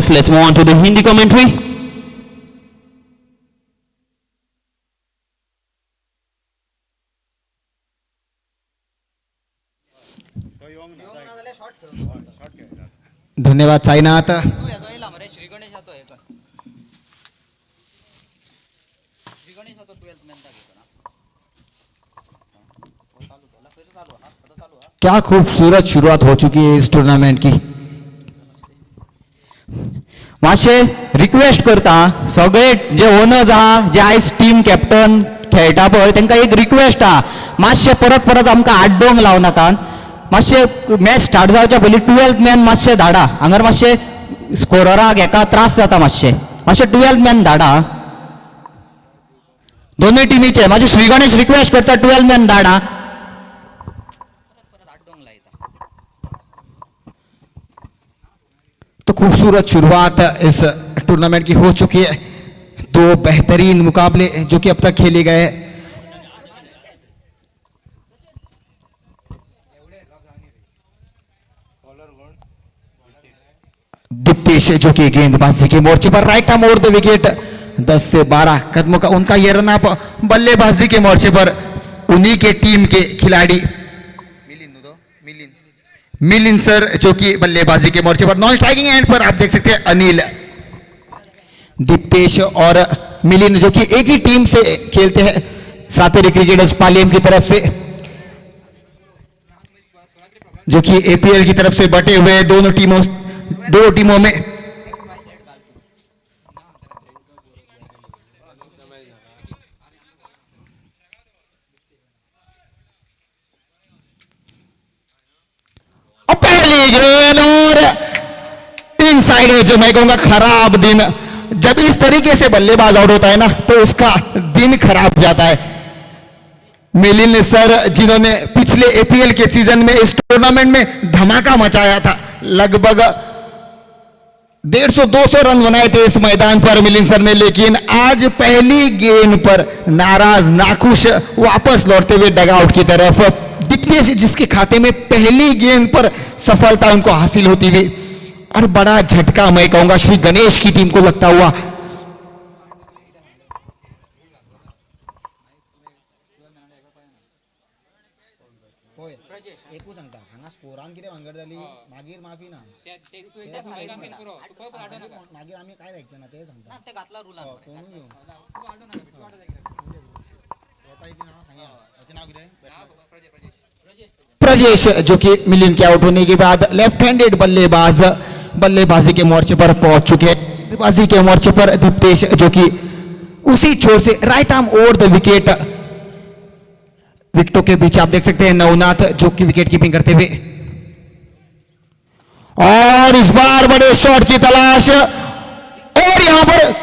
viewers, let's move on to the Hindi commentary. धन्यवाद साईनाथ. क्या खूबसूरत शुरुआत हो चुकी है इस टूर्नामेंट की. मातशे रिक्वेस्ट करता सगळे जे ओनर्स आहा जे आयज टीम कॅप्टन खेळटा पळय तांकां एक रिक्वेस्ट आहा, मातशे परत परत आमकां आड्डोंक लावनाकात. मातशे मॅच स्टार्ट जावच्या पयलीं 12th मॅन मातशे धाडा. हांगर मातशे स्कोरराक हेका त्रास जाता, मातशे 12th मॅन धाडा. दोनूय टिमीचे मातशे श्री गणेश रिक्वेस्ट करता 12th मॅन धाडा. तो खूबसूरत शुरुआत इस टूर्नामेंट की हो चुकी है. दो बेहतरीन मुकाबले जो कि अब तक खेले गए. दीप्तेश जो कि गेंदबाजी के मोर्चे पर right arm over the wicket. 10 से 12 कदमों का उनका ये रन अप. बल्लेबाजी के मोर्चे पर उन्हीं के टीम के खिलाड़ी मिलिंद सर जो कि बल्लेबाजी के मोर्चे पर. नॉन स्ट्राइकिंग एंड पर आप देख सकते हैं अनिल. दीप्तेश और मिलिंद जो कि एक ही टीम से खेलते हैं सातेरी क्रिकेटर्स पालियम की तरफ से, जो कि एपीएल की तरफ से बटे हुए दो टीमों में. पहली गेंद और इनसाइड एज. मैं कहूंगा खराब दिन. जब इस तरीके से बल्लेबाज आउट होता है ना तो उसका दिन खराब जाता है. मिलिंद सर जिन्होंने पिछले एपीएल के सीजन में इस टूर्नामेंट में धमाका मचाया था, लगभग 150-200 रन बनाए थे इस मैदान पर मिलिंद सर ने, लेकिन आज पहली गेंद पर नाराज नाखुश वापस लौटते हुए डगआउट की तरफ. दिखने से जिसके खाते में पहली गेंद पर सफलता उनको हासिल होती हुई, और बड़ा झटका मैं कहूंगा श्री गणेश की टीम को लगता हुआ. प्रजेश जो कि मिलिंद के आउट होने के बाद लेफ्ट हैंडेड बल्लेबाजी के मोर्चे पर पहुंच चुके हैं. बल्लेबाजी के मोर्चे पर दीप्तेश जो कि उसी छोर से right arm over the wicket. विकेटों के बीच आप देख सकते हैं नवनाथ जो कि विकेट कीपिंग करते हुए, और इस बार बड़े शॉट की तलाश. और यहां पर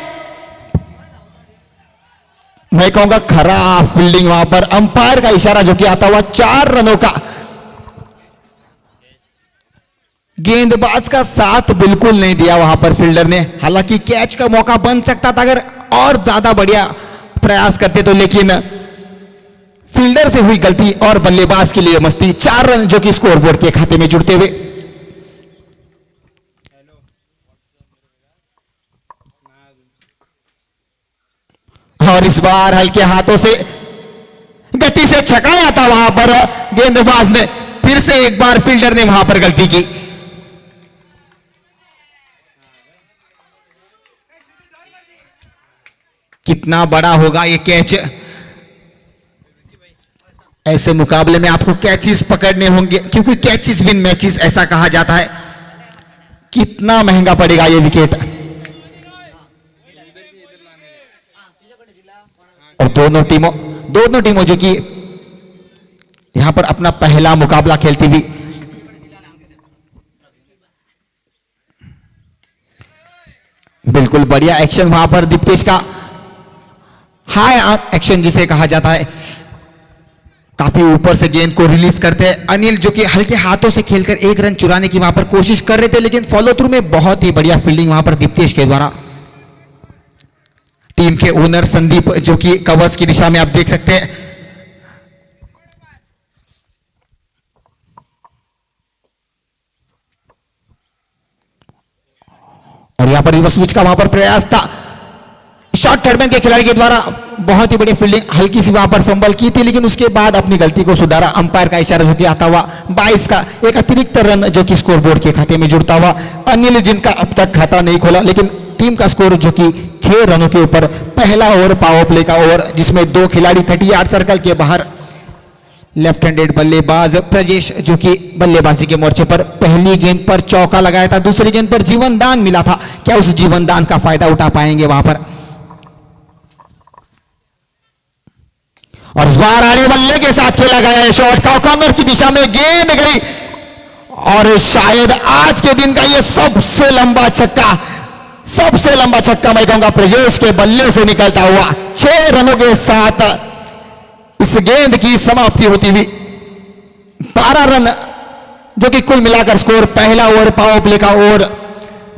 मैं कहूंगा खराब फील्डिंग. वहां पर अंपायर का इशारा जो कि आता हुआ 4 रनों का. गेंदबाज का साथ बिल्कुल नहीं दिया वहां पर फील्डर ने. हालांकि कैच का मौका बन सकता था अगर और ज्यादा बढ़िया प्रयास करते तो, लेकिन फील्डर से हुई गलती और बल्लेबाज के लिए मस्ती. 4 रन जो कि स्कोरबोर्ड के खाते में जुड़ते हुए. और इस बार हल्के हाथों से गति से छकाया था वहां पर गेंदबाज ने. फिर से एक बार फील्डर ने वहां पर गलती की. कितना बड़ा होगा ये कैच. ऐसे मुकाबले में आपको कैचेस पकड़ने होंगे क्योंकि कैचेस विन मैचेस ऐसा कहा जाता है. कितना महंगा पड़ेगा ये विकेट. और दोनों टीमों जो कि यहां पर अपना पहला मुकाबला खेलती हुई. बिल्कुल बढ़िया एक्शन वहां पर दीप्तेश का. हाई एक्शन जिसे कहा जाता है. काफी ऊपर से गेंद को रिलीज करते हैं. अनिल जो कि हल्के हाथों से खेलकर 1 रन चुराने की वहां पर कोशिश कर रहे थे, लेकिन फॉलो थ्रू में बहुत ही बढ़िया फील्डिंग वहां पर दीप्तेश के द्वारा. टीम के ओनर संदीप जो कि कवर्स की दिशा में आप देख सकते हैं. और यहां पर रिवर्स स्विच का वहां पर प्रयास था शॉर्ट थर्ड मैन के खिलाड़ी के द्वारा। बहुत ही बढ़िया फील्डिंग, हल्की सी वहां पर फंबल की थी लेकिन उसके बाद अपनी गलती को सुधारा। अंपायर का इशारा जो कि आता हुआ 22 का एक अतिरिक्त रन जो कि स्कोर बोर्ड के खाते में जुड़ता हुआ। अनिल जिनका अब तक खाता नहीं खोला लेकिन टीम का स्कोर जो कि 6 रनों के ऊपर। पहला ओवर पावर प्ले का ओवर जिसमें 2 खिलाड़ी 30 यार्ड सर्कल के बाहर। लेफ्ट हैंडेड बल्लेबाज प्रजेश जो कि बल्लेबाजी के मोर्चे पर पहली गेंद पर चौका लगाया था, दूसरी गेंद पर जीवन दान मिला था। क्या उस जीवन दान का फायदा उठा पाएंगे वहां पर? और इस बार आड़े बल्ले के साथ खेला गया है शॉट का कॉर्नर की दिशा में गेंद गई और शायद आज के दिन का यह सबसे लंबा छक्का मैं कहूंगा प्रजेश के बल्ले से निकलता हुआ। 6 रनों के साथ इस गेंद की समाप्ति होती हुई 12 रन जो कि कुल मिलाकर स्कोर। पहला ओवर पावर प्ले का ओवर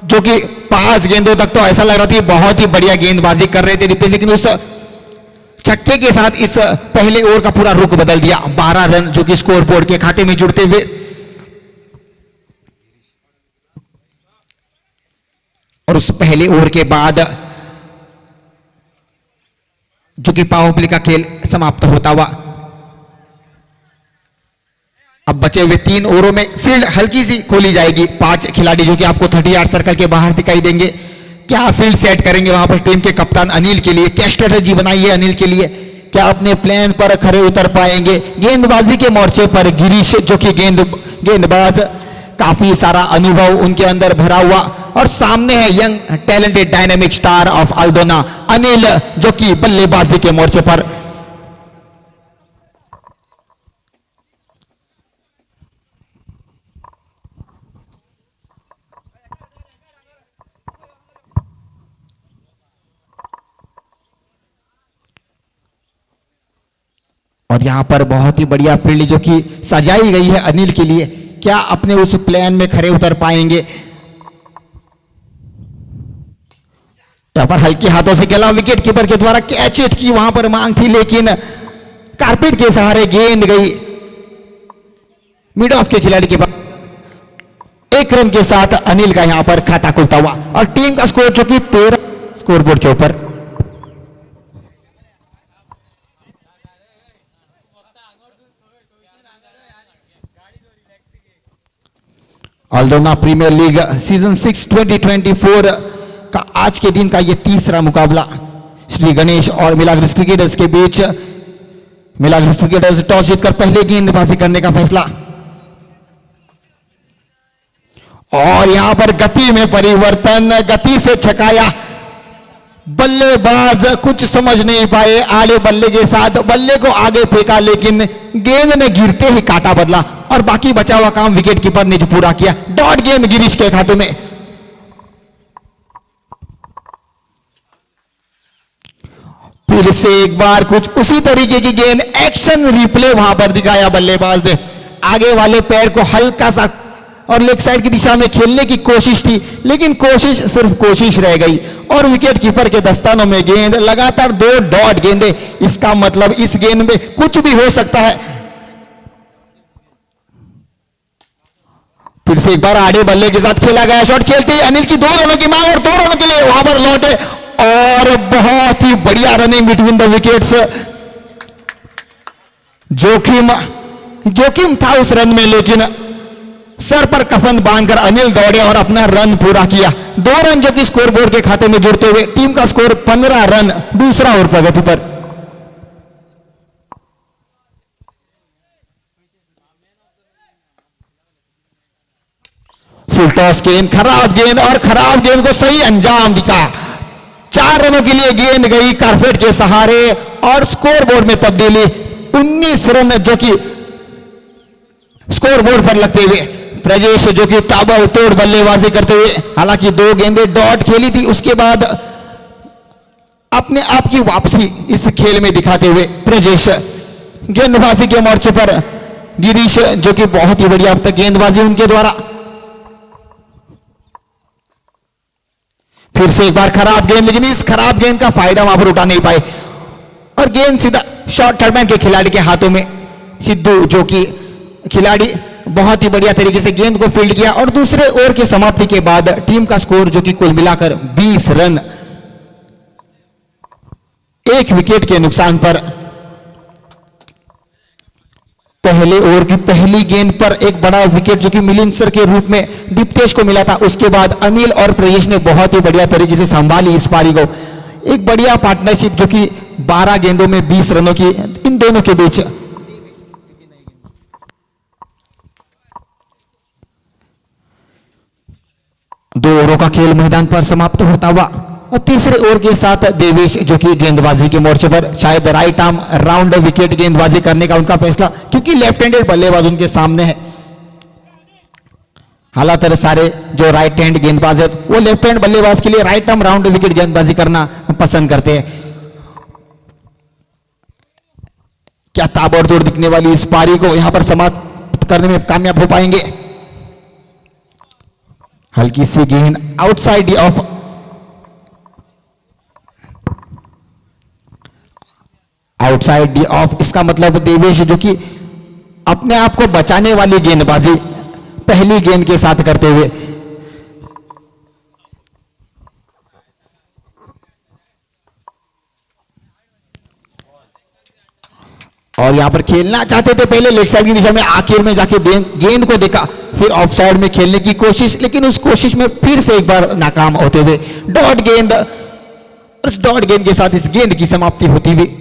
जो कि 5 गेंदों तक तो ऐसा लग रहा था बहुत ही बढ़िया गेंदबाजी कर रहे थे रितेश, लेकिन उस छक्के के साथ इस पहले ओवर का पूरा रुख बदल दिया। 12 रन जो कि स्कोर बोर्ड के खाते में जुड़ते हुए। और उस पहले ओवर के बाद जो कि पावर प्ले का खेल समाप्त होता हुआ। अब बचे हुए 3 ओवरों में फील्ड हल्की सी खोली जाएगी। 5 खिलाड़ी जो कि आपको 30 यार्ड सर्कल के बाहर दिखाई देंगे। क्या फील्ड सेट करेंगे वहां पर टीम के कप्तान अनिल के लिए? क्या स्ट्रेटेजी बनाई है अनिल के लिए? क्या अपने प्लान पर खरे उतर पाएंगे? गेंदबाजी के मोर्चे पर गिरीश जो कि गेंदबाज काफी सारा अनुभव उनके अंदर भरा हुआ। और सामने है young talented dynamic star of Aldona Anil जो कि बल्लेबाजी के मोर्चे पर। और यहां पर बहुत ही बढ़िया फील्ड जो कि सजाई गई है अनिल के लिए। क्या अपने उस प्लान में खरे उतर पाएंगे? यहां पर हल्के हाथों से खेला, विकेट कीपर के द्वारा कैच हिट की वहां पर मांग थी लेकिन कारपेट के सहारे गेंद गई मिड ऑफ के खिलाड़ी के पास। 1 रन के साथ अनिल का यहां पर खाता खुलता हुआ और टीम का स्कोर जो कि 13 स्कोरबोर्ड के ऊपर। अल्दोना प्रीमियर लीग सीजन 6 2024 का आज के दिन का यह तीसरा मुकाबला श्री गणेश और मिलाग्रिस क्रिकेटर्स के बीच। मिलाग्रिस क्रिकेटर्स टॉस जीतकर पहले गेंदबाजी करने का फैसला। और यहां पर गति में परिवर्तन, गति से छकाया। बल्लेबाज कुछ समझ नहीं पाए, आड़े बल्ले के साथ बल्ले को आगे फेंका लेकिन गेंद ने गिरते ही काटा बदला और बाकी बचा हुआ काम विकेट कीपर ने जो पूरा किया। डॉट गेंद गिरीश के खाते में। फिर से एक बार कुछ उसी तरीके की गेंद, एक्शन रिप्ले वहां पर दिखाया बल्लेबाज ने। आगे वाले पैर को हल्का सा और लेग साइड की दिशा में खेलने की कोशिश थी लेकिन कोशिश सिर्फ कोशिश रह गई और विकेट कीपर के दस्तानों में गेंद। लगातार 2 डॉट गेंदे, इसका मतलब इस गेंद में कुछ भी हो सकता है। फिर से एक बार आड़े बल्ले के साथ खेला गया शॉट, खेलते ही अनिल की 2 रनों की मांग और 2 रनों के लिए वहां पर लौटे और बहुत ही बढ़िया रनिंग बिटवीन द विकेट्स। जोखिम था उस रन में लेकिन सर पर कफन बांधकर अनिल दौड़े और अपना रन पूरा किया। 2 रन जो कि स्कोरबोर्ड के खाते में जुड़ते हुए टीम का स्कोर 15 रन दूसरा ओवर प्रगति पर। फुल टॉस गेंद, खराब गेंद और खराब गेंद को सही अंजाम दिखा। 4 रनों के लिए गेंद गई कारपेट के सहारे और स्कोरबोर्ड में तब्दीली। 19 रन जो कि स्कोरबोर्ड पर लगते हुए प्रजेश जो कि ताबड़तोड़ बल्लेबाजी करते हुए, हालांकि 2 गेंदें डॉट खेली थी उसके बाद अपने आप की वापसी इस खेल में दिखाते हुए प्रजेश। गेंदबाजी के मोर्चे पर गिरीश जो कि बहुत ही बढ़िया अब तक गेंदबाजी उनके द्वारा। फिर से एक बार खराब गेंद लेकिन इस खराब गेंद का फायदा वहां पर उठा नहीं पाए और गेंद सीधा शॉर्ट थर्ड मैन के खिलाड़ी के हाथों में। सिद्धू जो कि खिलाड़ी बहुत ही बढ़िया तरीके से गेंद को फील्ड किया और दूसरे ओवर की समाप्ति के बाद टीम का स्कोर जो कि कुल मिलाकर 20 रन, 1 विकेट के नुकसान पर। पहले ओवर की पहली गेंद पर एक बड़ा विकेट जो कि मिलिंद सर के रूप में दीप्तेश को मिला था, उसके बाद अनिल और प्रजेश ने बहुत ही बढ़िया तरीके से संभाली इस पारी को। एक बढ़िया पार्टनरशिप जो कि 12 गेंदों में 20 रनों की इन दोनों के बीच। दो ओवरों का खेल मैदान पर समाप्त होता हुआ और तीसरे ओवर के साथ देवेश जो कि गेंदबाजी के मोर्चे पर शायद राइट आर्म राउंड विकेट गेंदबाजी करने का उनका फैसला, क्योंकि लेफ्ट हैंडेड बल्लेबाज उनके सामने है। हालांकि सारे जो राइट हैंड गेंदबाज है वो लेफ्ट हैंड बल्लेबाज के लिए राइट आर्म राउंड विकेट गेंदबाजी करना पसंद करते हैं। क्या ताबड़तोड़ दिखने वाली इस पारी को यहां पर समाप्त करने में कामयाब हो पाएंगे? हल्की सी गेंद आउटसाइड ऑफ, आउटसाइड ऑफ, इसका मतलब देवेश जो कि अपने आप को बचाने वाली गेंदबाजी पहली गेंद के साथ करते हुए। और यहां पर खेलना चाहते थे पहले लेग साइड की दिशा में, आखिर में जाके गेंद को देखा, फिर ऑफ साइड में खेलने की कोशिश, लेकिन उस कोशिश में फिर से एक बार नाकाम होते हुए डॉट गेंद, उस डॉट गेंद के साथ इस गेंद की समाप्ति होती हुई।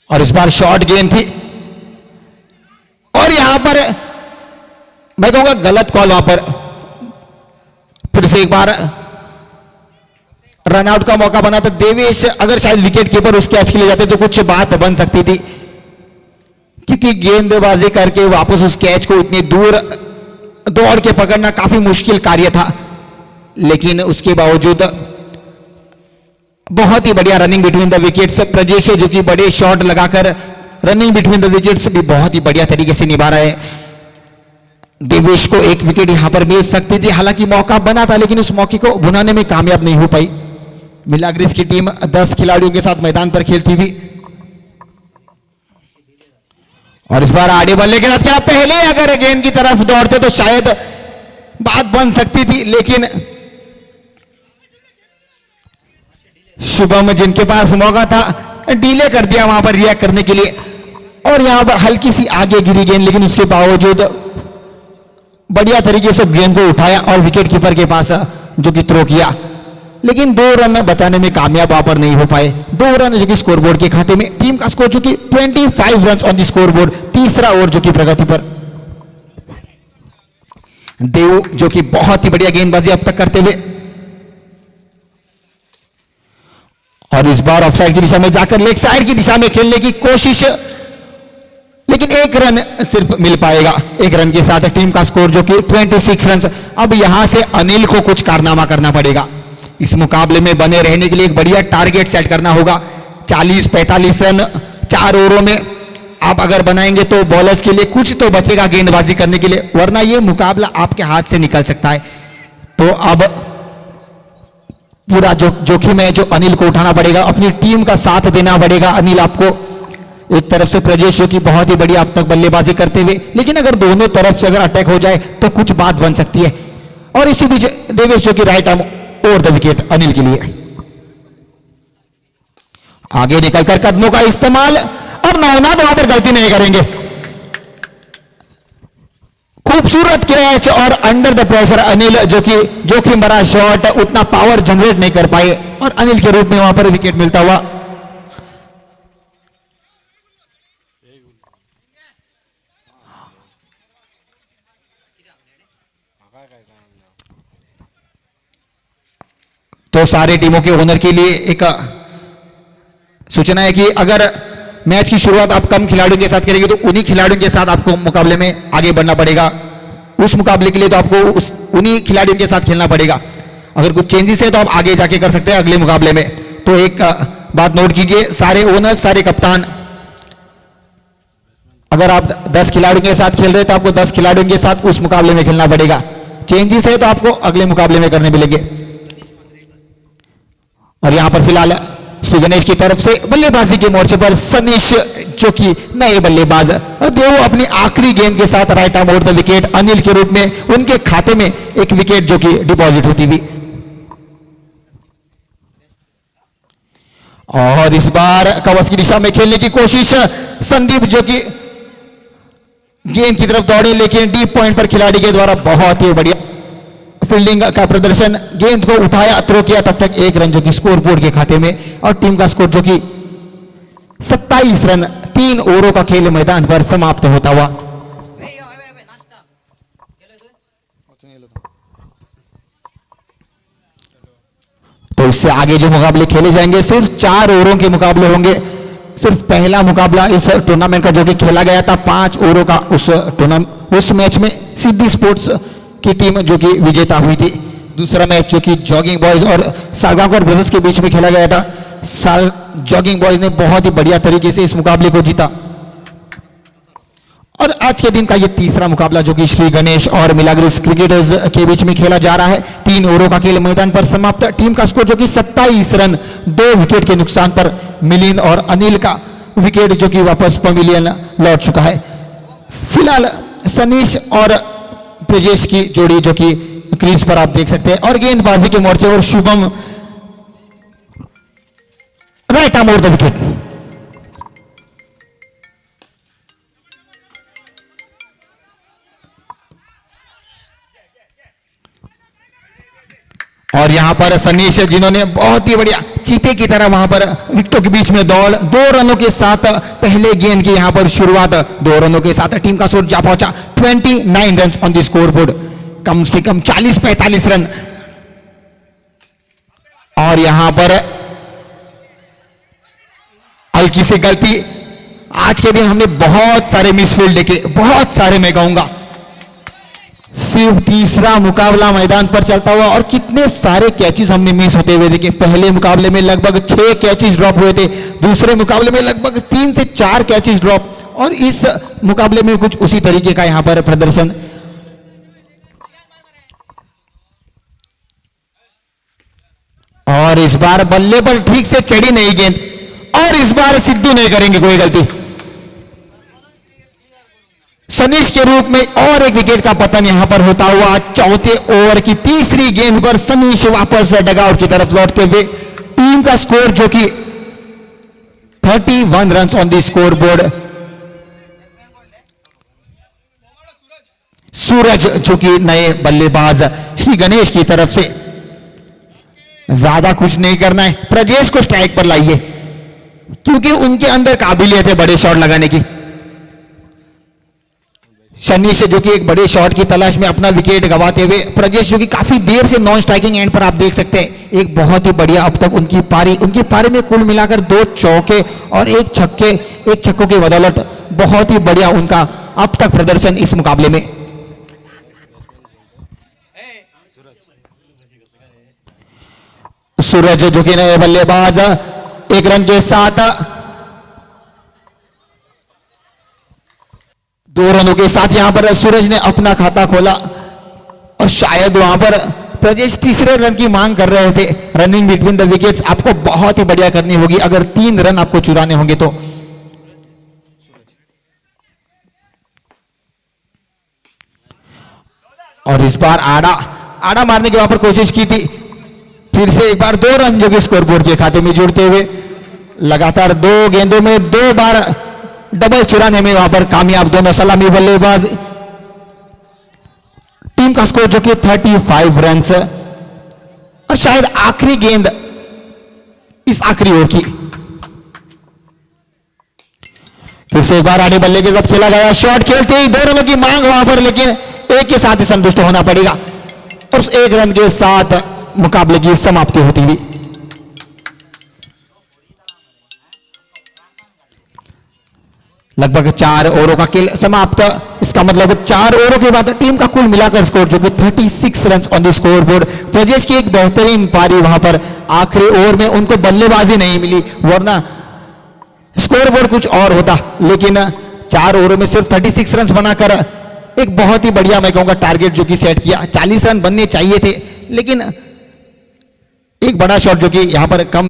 और इस बार शॉर्ट गेंद थी और यहां पर मैं कहूंगा गलत कॉल, वहां पर फिर से एक बार रनआउट का मौका बना था। देवेश अगर शायद विकेट कीपर उस कैच के लिए जाते तो कुछ बात बन सकती थी, क्योंकि गेंदबाजी करके वापस उस कैच को इतनी दूर दौड़ के पकड़ना काफी मुश्किल कार्य था। लेकिन उसके बावजूद बहुत ही बढ़िया running between the wickets Prajnesh जो कि बड़े शॉट लगाकर रनिंग बिटवीन द विकेट्स भी बहुत ही बढ़िया तरीके से निभा रहे हैं। देवेश को एक विकेट यहां पर मिल सकती थी, हालांकि मौका बना था लेकिन उस मौके को भुनाने में कामयाब नहीं हो पाई। मिलाग्रिस की टीम 10 खिलाड़ियों के साथ मैदान पर खेलती हुई और इस बार आड़े बल्ले के साथ खेला। पहले अगर गेंद की तरफ दौड़ते तो शायद बात बन सकती थी, लेकिन शुभम जिनके पास मौका था डीले कर दिया वहां पर रिएक्ट करने के लिए और यहां पर हल्की सी आगे गिरी गेंद, लेकिन उसके बावजूद बढ़िया तरीके से गेंद को उठाया और विकेट कीपर के पास जो कि थ्रो किया, लेकिन 2 रन बचाने में कामयाब वहां पर नहीं हो पाए। 2 रन जो कि स्कोरबोर्ड के खाते में, टीम का स्कोर जो कि 25 रन ऑन द स्कोरबोर्ड। तीसरा ओवर जो कि प्रगति पर। देव जो कि बहुत ही बढ़िया गेंदबाजी अब तक करते हुए और इस बार ऑफसाइड की दिशा में जाकर लेग साइड की दिशा में खेलने की कोशिश, लेकिन 1 रन सिर्फ मिल पाएगा। 1 रन के साथ टीम का स्कोर जो कि 26 रन। अब यहां से अनिल को कुछ कारनामा करना पड़ेगा। इस मुकाबले में बने रहने के लिए एक बढ़िया टारगेट सेट करना होगा। 40-45 रन 4 ओवरों में आप अगर बनाएंगे तो बॉलर्स के लिए कुछ तो बचेगा गेंदबाजी करने के लिए, वरना यह मुकाबला आपके हाथ से निकल सकता है। तो अब पूरा जोखिम है जो अनिल को उठाना पड़ेगा, अपनी टीम का साथ देना पड़ेगा। अनिल आपको एक तरफ से प्रजेश की बहुत ही बढ़िया अब तक बल्लेबाजी करते हुए, लेकिन अगर दोनों तरफ से अगर अटैक हो जाए तो कुछ बात बन सकती है। और इसी बीच देवेश जो कि right arm over the wicket Anil के लिए आगे निकलकर कदमों का इस्तेमाल और नवनाथ वहां पर गलती नहीं करेंगे। खूबसूरत कैच और अंडर द प्रेशर अनिल जो कि जोखिम भरा शॉट उतना पावर जनरेट नहीं कर पाए और अनिल के रूप में वहां पर विकेट मिलता हुआ। तो सारे टीमों के ओनर के लिए एक सूचना है कि अगर मैच की शुरुआत आप कम खिलाड़ियों के साथ करेंगे तो उन्हीं खिलाड़ियों के साथ आपको मुकाबले में आगे बढ़ना पड़ेगा। उस मुकाबले के लिए तो आपको उन्हीं खिलाड़ियों के साथ खेलना पड़ेगा। अगर कुछ चेंजेस है तो आप आगे जाके कर सकते हैं अगले मुकाबले में। तो एक बात नोट कीजिए, सारे ओनर्स, सारे कप्तान, अगर आप 10 खिलाड़ियों के साथ खेल रहे हैं तो आपको 10 खिलाड़ियों के साथ उस मुकाबले में खेलना पड़ेगा। चेंजेस है तो आपको अगले मुकाबले में करने मिलेंगे। और यहां पर फिलहाल श्री गणेश की तरफ से बल्लेबाजी के मोर्चे पर सनीश जो कि नए बल्लेबाज, वो अपनी आखिरी गेंद के साथ right arm over the wicket Anil के रूप में उनके खाते में एक विकेट जो कि डिपॉजिट होती हुई। और इस बार कवच की दिशा में खेलने की कोशिश, संदीप जो कि गेंद की तरफ दौड़े लेकिन डीप पॉइंट पर खिलाड़ी के द्वारा बहुत ही बढ़िया फील्डिंग का प्रदर्शन, गेंद को उठाया, थ्रो किया, तब तक 1 रन जो कि स्कोर बोर्ड के खाते में, और टीम का स्कोर जो कि 27 रन 3 ओवरों का खेल मैदान पर समाप्त होता हुआ। तो इससे आगे जो मुकाबले खेले जाएंगे सिर्फ 4 ओवरों के मुकाबले होंगे। सिर्फ पहला मुकाबला इस टूर्नामेंट का जो कि खेला गया था 5 ओवरों का, उस मैच में सिद्धि स्पोर्ट्स की टीम जो कि विजेता हुई थी। दूसरा मैच जो कि जॉगिंग बॉयज और सालगांवकर ब्रदर्स के बीच में खेला गया था, जॉगिंग बॉयज ने बहुत ही बढ़िया तरीके से इस मुकाबले को जीता। और आज के दिन का ये तीसरा मुकाबला जो कि श्री गणेश और मिलाग्रिस क्रिकेटर्स के बीच में खेला जा रहा है, 3 ओवरों का खेल मैदान पर समाप्त। टीम का स्कोर जो कि 27 रन 2 विकेट के नुकसान पर मिलिंद और अनिल का विकेट जो कि वापस पवेलियन लौट चुका है। फिलहाल सनीश और ब्रजेश की जोड़ी जो कि क्रीज पर आप देख सकते हैं, और गेंदबाजी के मोर्चे पर Shubham right arm over the wicket. और यहां पर सनीश जिन्होंने बहुत ही बढ़िया चीते की तरह वहां पर विकेटों के बीच में दौड़ 2 रनों के साथ पहले गेंद की यहां पर शुरुआत 2 रनों के साथ टीम का स्कोर जा पहुंचा 29 run on the score board, कम से कम 40-45 रन। और यहां पर हल्की सी गलती, आज के दिन हमने बहुत सारे मिसफील्ड देखे, बहुत सारे, मैं कहूंगा। सिर्फ तीसरा मुकाबला मैदान पर चलता हुआ और कितने सारे कैचेस हमने मिस होते हुए देखे। पहले मुकाबले में लगभग 6 कैचेस ड्रॉप हुए थे, दूसरे मुकाबले में लगभग 3 से 4 कैचेस ड्रॉप, और इस मुकाबले में कुछ उसी तरीके का यहां पर प्रदर्शन। और इस बार बल्ले पर ठीक से चढ़ी नहीं गेंद, और इस बार सिद्धू नहीं करेंगे कोई गलती। सनीश के रूप में और एक विकेट का पतन यहां पर होता हुआ। चौथे ओवर की तीसरी गेंद पर सनीश वापस डगआउट की तरफ लौटते हुए टीम का स्कोर जो कि 31 run on the score board. Suraj जो कि नए बल्लेबाज श्री गणेश की तरफ से, ज्यादा कुछ नहीं करना है, ब्रजेश को स्ट्राइक पर लाइए क्योंकि उनके अंदर काबिलियत है बड़े शॉट लगाने की। सनीश जो कि एक बड़े शॉट की तलाश में अपना विकेट गंवाते हुए, ब्रजेश जो कि काफी देर से नॉन स्ट्राइकिंग एंड पर आप देख सकते हैं, एक बहुत ही बढ़िया अब तक उनकी पारी में कुल मिलाकर 2 चौके और 1 छक्कों के बदौलत बहुत ही बढ़िया उनका अब तक प्रदर्शन इस मुकाबले में। सूरज जो कि नए बल्लेबाज 1 रन के साथ 2 रनों के साथ यहां पर सूरज ने अपना खाता खोला, और शायद वहां पर ब्रजेश तीसरे रन की मांग कर रहे थे। रनिंग बिटवीन द विकेट्स आपको बहुत ही बढ़िया करनी होगी अगर 3 रन आपको चुराने होंगे तो। और इस बार आड़ा मारने की वहां पर कोशिश की थी, फिर से एक बार 2 रन जो कि स्कोरबोर्ड के खाते में जुड़ते हुए लगातार 2 गेंदों में 2 बार डबल चुराने में वहां पर कामयाब दोनों सलामी बल्लेबाज। टीम का स्कोर जो कि 35 रन, और शायद आखिरी गेंद इस आखिरी ओवर की। फिर से एक बार आड़े बल्ले के साथ खेला गया, शॉट खेलते ही 2 रनों की मांग वहां पर, लेकिन एक के साथ ही संतुष्ट होना पड़ेगा, और उस 1 रन के साथ मुकाबले की समाप्ति होती हुई। लगभग 4 ओवरों का खेल समाप्त। इसका मतलब 4 ओवरों के बाद टीम का कुल मिलाकर स्कोर जो कि 36 run on the score board. Prajnesh की एक बेहतरीन पारी वहां पर आखिरी ओवर में उनको बल्लेबाजी नहीं मिली, वरना स्कोर बोर्ड कुछ और होता, लेकिन 4 ओवरों में सिर्फ 36 रन बनाकर एक बहुत ही बढ़िया मैं कहूंगा टारगेट जो कि सेट किया। 40 रन बनने चाहिए थे, लेकिन एक बड़ा शॉट जो कि यहां पर कम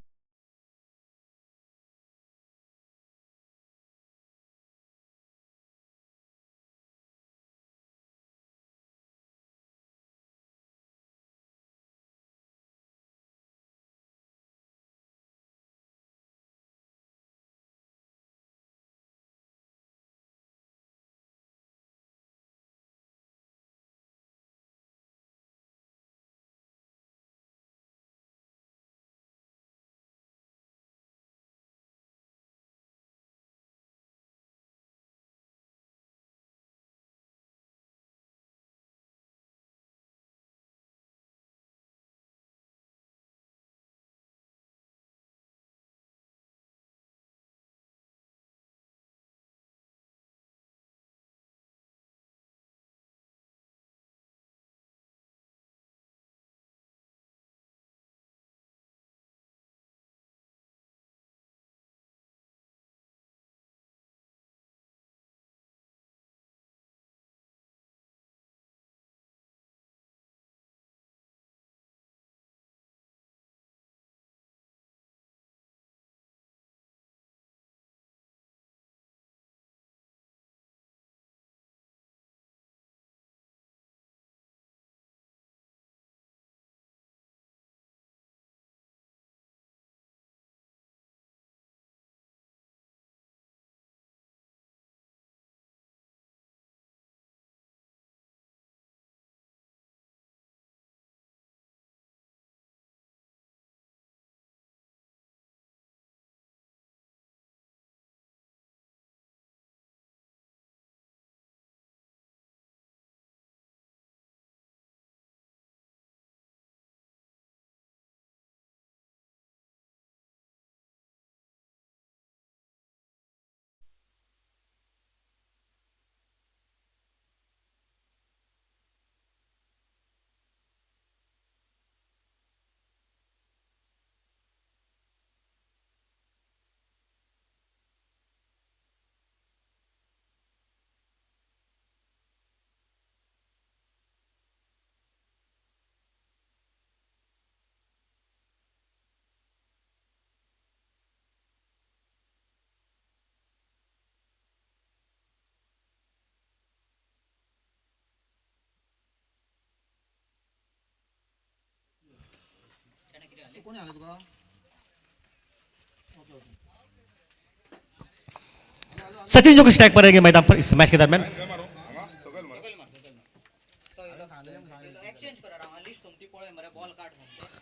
सचिन जो स्ट्राइक पर रहेंगे मैदान पर इस मैच के दरमियान।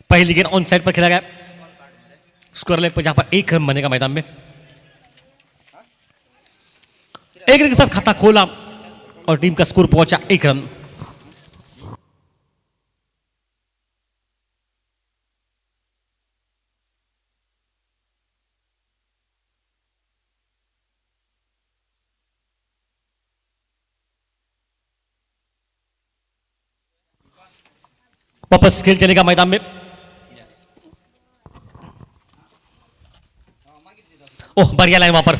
पहली गेंद ऑन साइड पर खेला गया, स्कोर लेग पर जहां पर 1 रन बनेगा मैदान में। 1 रन के साथ खाता खोला और टीम का स्कोर पहुंचा 1 रन। वापस खेल चलेगा मैदान में। ओह बढ़िया लाइन वहां पर।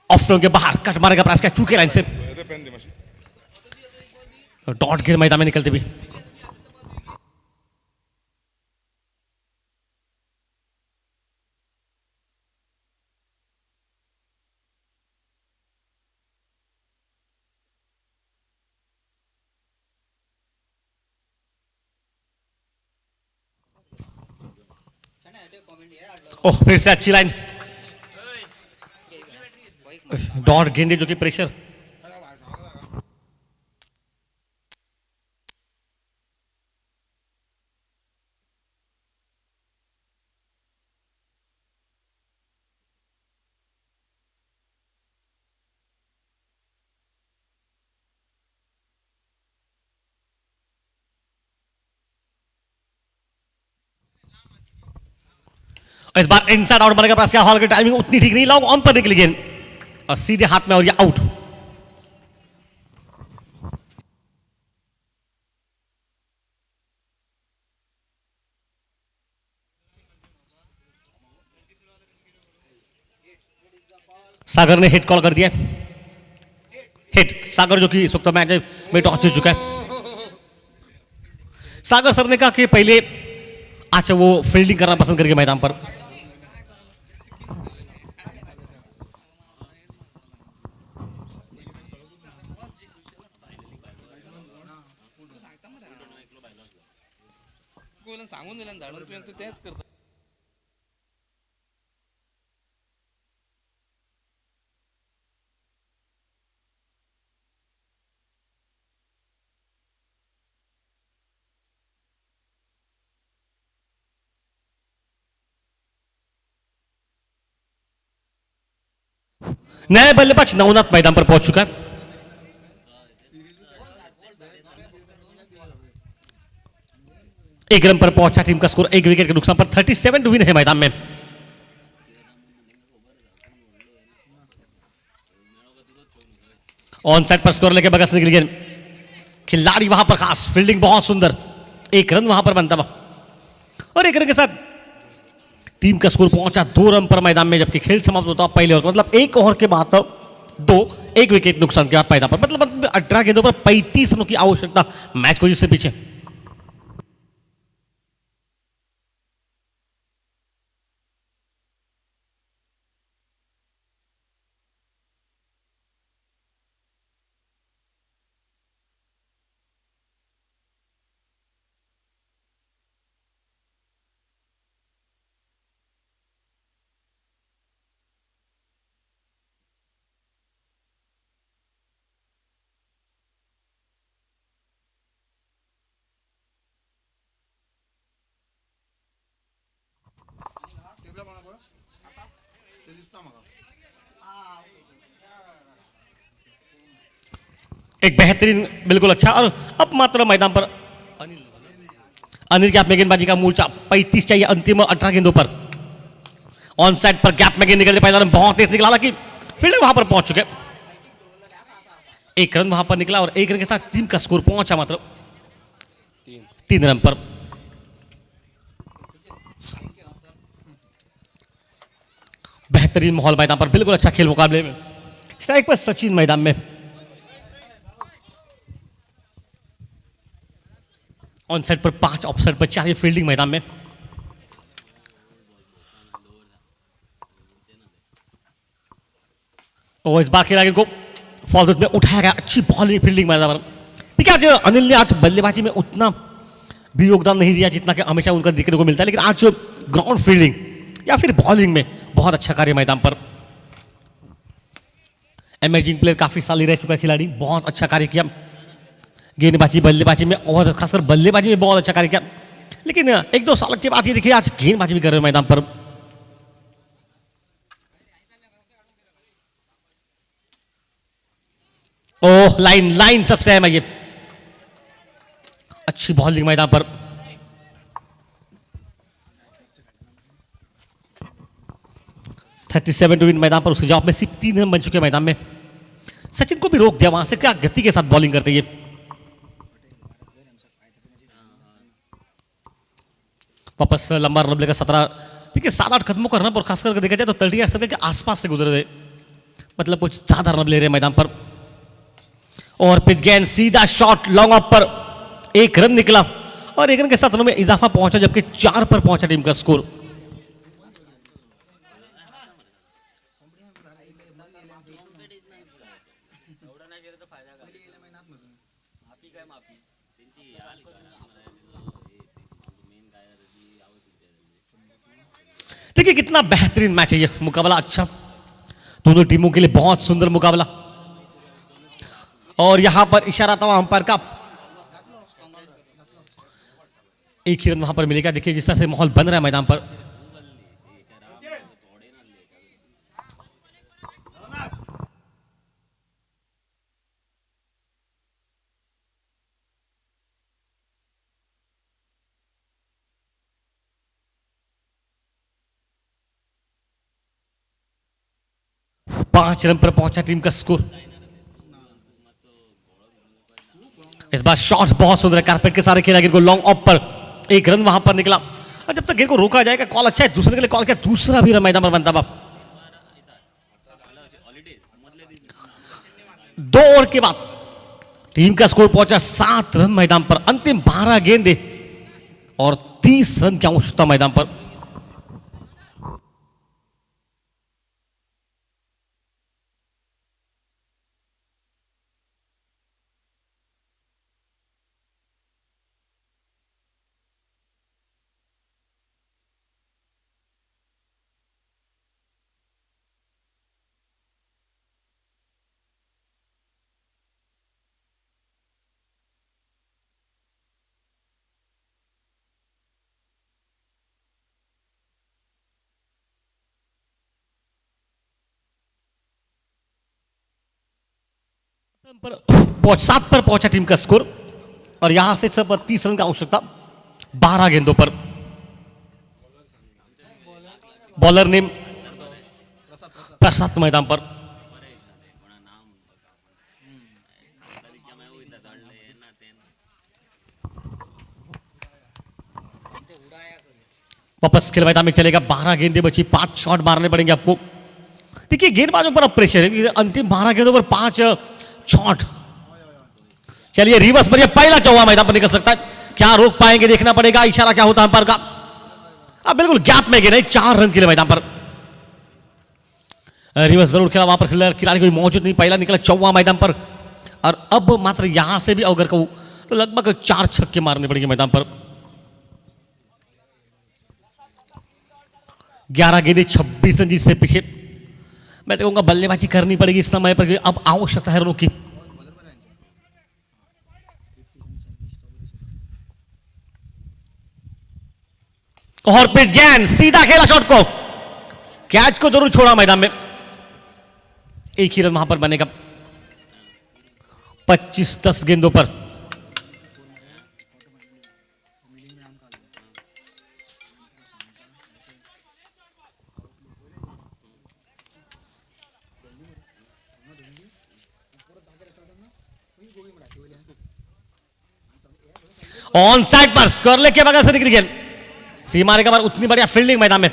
ऑफ स्टोन के बाहर कट मारेगा प्रयास किया चूके लाइन से, डॉट गेंद मैदान में निकलते भी। ओह फिर से अच्छी लाइन, डॉट गेंदे जो कि प्रेशर। इस बार इनसाइड आउट बनेगा प्रयास किया, हॉल की टाइमिंग उतनी ठीक नहीं, लॉन्ग ऑन पर निकली गेंद और सीधे हाथ में और ये आउट। सागर ने हिट कॉल कर दिया, हिट सागर जो कि इस वक्त मैच में टॉस जीत चुका है। सागर सर ने कहा कि पहले अच्छा वो फील्डिंग करना पसंद करेंगे मैदान पर। सांगून दिलं धाडून तू तेच करतो. नया बल्लेबाज नवनाथ मैदान पर पहुंच चुका है। एक रन पर पहुंचा, टीम का स्कोर 1 विकेट के नुकसान पर 37 टू विन है मैदान में। ऑन साइड पर स्कोर लेके बगल से निकली गेंद, खिलाड़ी वहां पर खास फील्डिंग बहुत सुंदर, एक रन वहां पर बनता और एक रन के साथ टीम का स्कोर पहुंचा 2 रन पर मैदान में, जबकि खेल समाप्त होता पहले ओवर मतलब 1 ओवर के बाद 2, 1 विकेट नुकसान के बाद मैदान पर मतलब 18 गेंदों पर 35 रनों की आवश्यकता मैच को जिससे पीछे। एक बेहतरीन बिल्कुल अच्छा और अब मात्र मैदान पर अनिल गैप में गेंदबाजी का मूर्छा 35 चाहिए अंतिम 18 गेंदों पर। ऑन साइड पर गैप में गेंद निकलते मैदान में बहुत तेज निकला, हालांकि फील्डर वहां पर पहुंच चुके, एक रन वहां पर निकला और एक रन के साथ टीम का स्कोर पहुंचा मात्र 3 रन पर। बेहतरीन माहौल मैदान पर, बिल्कुल अच्छा खेल मुकाबले में। स्ट्राइक पर सचिन मैदान में, ऑन साइड पर 5, ऑफ साइड पर 4, फील्डिंग मैदान में। और इस बार खिलाड़ी को फॉल्स में उठाया गया, अच्छी बॉलिंग फील्डिंग मैदान पर। देखिए आज अनिल ने आज बल्लेबाजी में उतना भी योगदान नहीं दिया जितना कि हमेशा उनका देखने को मिलता है, लेकिन आज ग्राउंड फील्डिंग या फिर बॉलिंग में बहुत अच्छा कार्य मैदान पर। इमर्जिंग प्लेयर काफी साल रह चुका खिलाड़ी, बहुत अच्छा कार्य किया गेंदबाजी बल्लेबाजी में और खासकर बल्लेबाजी में बहुत अच्छा कार्य किया। लेकिन 1-2 साल के बाद ये देखिए आज गेंदबाजी भी कर रहे हैं मैदान पर। ओह लाइन लाइन सबसे अहम है ये, अच्छी बॉलिंग मैदान पर। थर्टी 37 टू विन मैदान पर, उसके जवाब में सिर्फ 3 रन बन चुके मैदान में। सचिन को भी रोक दिया, वहां से क्या गति के साथ बॉलिंग करते ये। वापस लंबा रन लेकर 17, देखिए 7-8 कदमों का रन और खास करके देखा जाए तो 30 सर्कल के आसपास से गुजर रहे, मतलब कुछ ज्यादा रन ले रहे मैदान पर। और पिच गेंद सीधा शॉट लॉन्ग ऑफ पर, 1 रन निकला और 1 रन के साथ रनों में इजाफा पहुंचा, जबकि 4 पर पहुंचा टीम का स्कोर। देखिए कितना बेहतरीन मैच है ये, मुकाबला अच्छा, दोनों टीमों के लिए बहुत सुंदर मुकाबला। और यहां पर इशारा था अंपायर का, एक ही रन वहां पर मिलेगा। देखिए जिस तरह से माहौल बन रहा है मैदान पर, 5 रन पर पहुंचा टीम का स्कोर। इस बार शॉट बहुत सुंदर है, कारपेट के सारे खेला गेंद को लॉन्ग ऑफ पर, 1 रन वहां पर निकला। और जब तक गेंद को रोका जाएगा, कॉल अच्छा है, दूसरे के लिए कॉल किया, दूसरा भी रन मैदान पर बनता। 2 ओवर के बाद टीम का स्कोर पहुंचा 7 रन मैदान पर। अंतिम 12 गेंदे और 30 रन की आवश्यकता मैदान पर। पर 7 पर पहुंचा टीम का स्कोर और यहां से सब 30 रन की आवश्यकता 12 गेंदों पर। बॉलर नेम प्रसाद मैदान पर। वापस खेल मैदान में चलेगा, 12 गेंदे बची, 5 शॉट मारने पड़ेंगे आपको। देखिए गेंदबाजों पर अब प्रेशर है, अंतिम 12 गेंदों पर 5 शॉट। चलिए रिवर्स पर, पहला चौवा मैदान पर निकल सकता है, क्या रोक पाएंगे देखना पड़ेगा, इशारा क्या होता है अंपायर का। अब बिल्कुल गैप में गिरे, 4 रन के लिए मैदान पर। रिवर्स जरूर खेला, वहां पर खिलाड़ी कोई मौजूद नहीं, पहला निकला चौवा मैदान पर। और अब मात्र यहां से भी अगर कहूं तो लगभग 4 छक्के मारने पड़ेंगे मैदान पर। 11 गेंदे 26 रन जिससे पीछे। मैं तो कहूंगा बल्लेबाजी करनी पड़ेगी इस समय पर, अब आवश्यकता है रनों की। और पिच गेंद सीधा खेला शॉट को, कैच को जरूर छोड़ा मैदान में। एक ही रन वहां पर बनेगा 25-10 गेंदों पर। ऑन साइड पर स्कोर लेके बगल से निकली गेंद, सीमा रेखा पर, उतनी बढ़िया फील्डिंग मैदान में।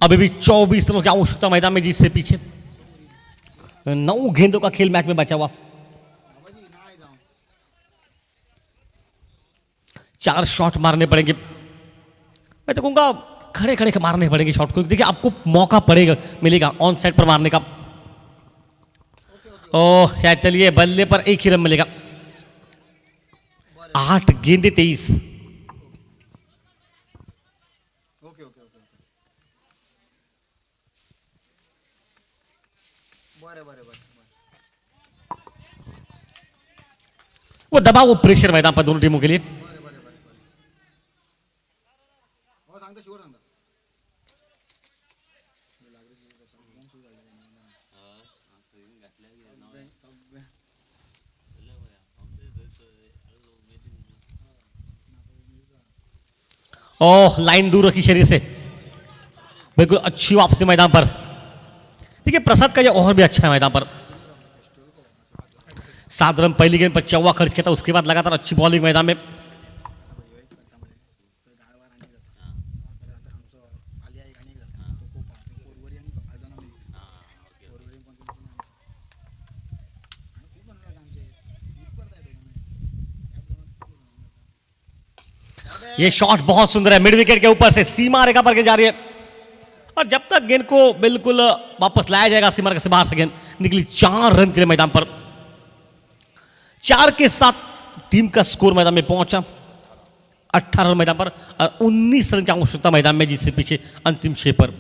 अभी भी 24 रनों की आवश्यकता मैदान में, जिससे पीछे 9 गेंदों का खेल मैच में बचा हुआ। 4 शॉट मारने पड़ेंगे, मैं तो कहूंगा खड़े खड़े मारने पड़ेंगे शॉट को। देखिए आपको मौका पड़ेगा, मिलेगा ऑन साइड पर मारने का। ओह शायद, चलिए बल्ले पर 1 ही रन मिलेगा। 8 गेंदे 23। वो दबाव, वो प्रेशर मैदान पर दोनों टीमों के लिए। ओह लाइन दूर रखी शरीर से, बिल्कुल अच्छी वापसी मैदान पर। देखिए प्रसाद का ये ओवर भी अच्छा है मैदान पर। 7 रन पहली गेंद पर चौवा खर्च किया था, उसके बाद लगातार अच्छी बॉलिंग मैदान में। ये शॉट बहुत सुंदर है, मिड विकेट के ऊपर से सीमा रेखा पर गेंद जा रही है। और जब तक गेंद को बिल्कुल वापस लाया जाएगा सीमा रेखा से बाहर से, गेंद निकली 4 रन के लिए मैदान पर। 4 के साथ टीम का स्कोर मैदान में पहुंचा 18 रन मैदान पर और 19 रन की आवश्यकता मैदान में, जिससे पीछे अंतिम 6 पर।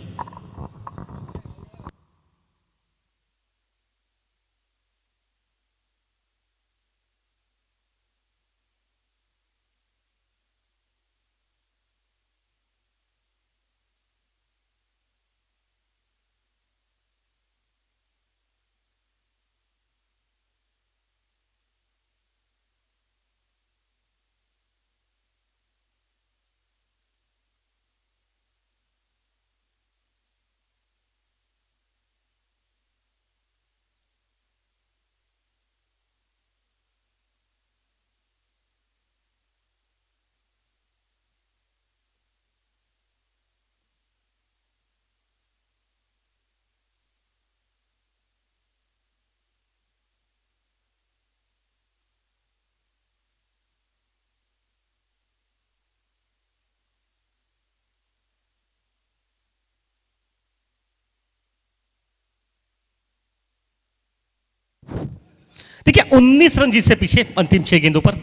देखिए 19 रन जीत से पीछे अंतिम 6 गेंदों पर।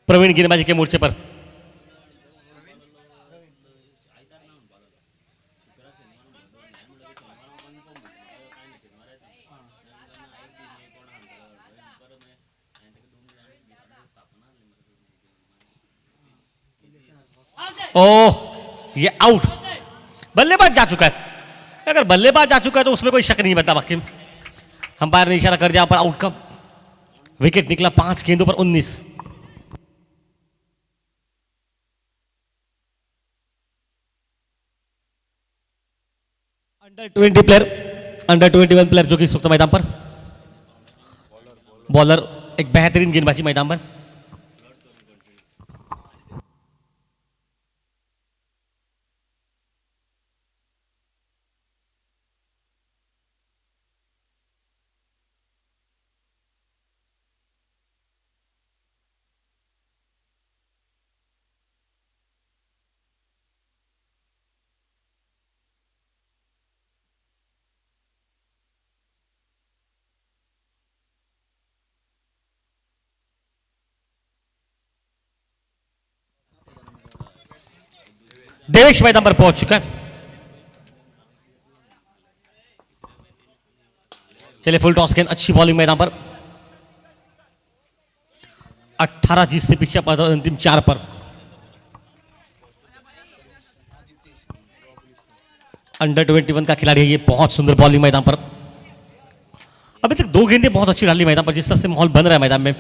प्रवीण गेंदबाजी के मोर्चे पर। ओह, ये आउट। बल्लेबाज जा चुका है। अगर बल्लेबाज जा चुका है तो उसमें कोई शक नहीं बनता। बाकी अंपायर ने इशारा कर दिया पर आउट का। विकेट निकला 5 गेंदों पर 19। अंडर 20 प्लेयर, अंडर 21 प्लेयर जो कि इस वक्त मैदान पर। बॉलर एक बेहतरीन गेंदबाजी मैदान पर। देवेश मैदान पर पहुंच चुका है। चलिए फुल टॉस गेंद, अच्छी बॉलिंग मैदान पर। 18 जीत से पीछे अंतिम 4 पर। अंडर 21 का खिलाड़ी है ये, बहुत सुंदर बॉलिंग मैदान पर। अभी तक 2 गेंदें बहुत अच्छी डाली मैदान पर, जिस तरह से माहौल बन रहा है मैदान में।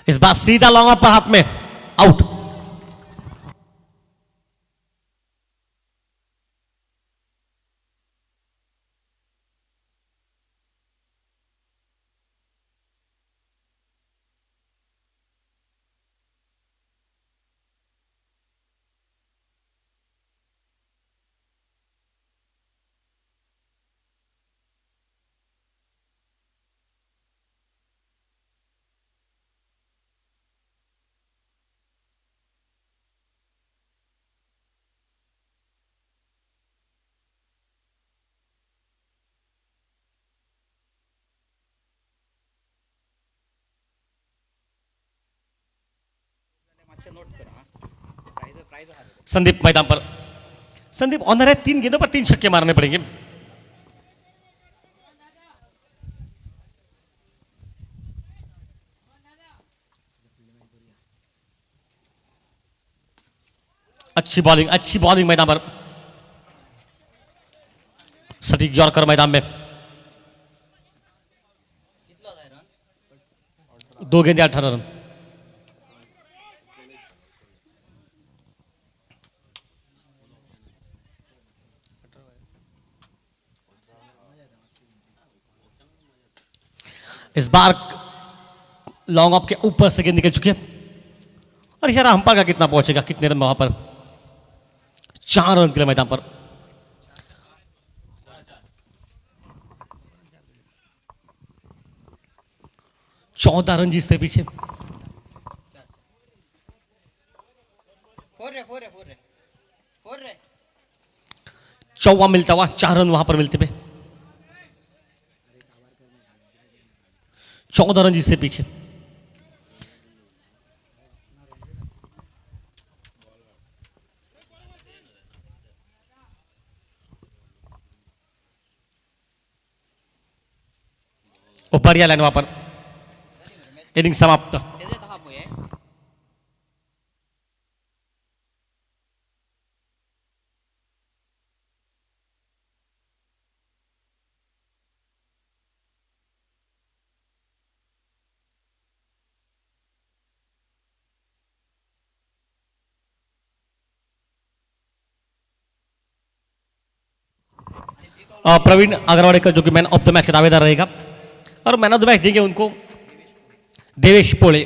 इस बार सीधा लॉन्ग ऑफ पर, हाथ में, आउट। संदीप मैदान पर। संदीप ऑनर है, 3 गेंदों पर 3 छक्के मारने पड़ेंगे। अच्छी बॉलिंग मैदान पर। सटीक यॉर्कर मैदान में। 2 गेंदे 18 रन। इस बार लॉन्ग ऑफ के ऊपर से गेंद निकल चुकी है और इशारा अंपायर का कितना पहुंचेगा, कितने रन वहां पर। 4 रन के मैदान पर। चौदह रन जीत से पीछे। 4 मिलता हुआ, 4 रन वहां पर मिलते पे। 14 रन जिससे पीछे। बढ़िया लाइन वहां पर। इनिंग समाप्त। प्रवीण अग्रवाल का जो कि मैन ऑफ द मैच का दावेदार रहेगा और मैन ऑफ द मैच देंगे उनको देवेश पोले।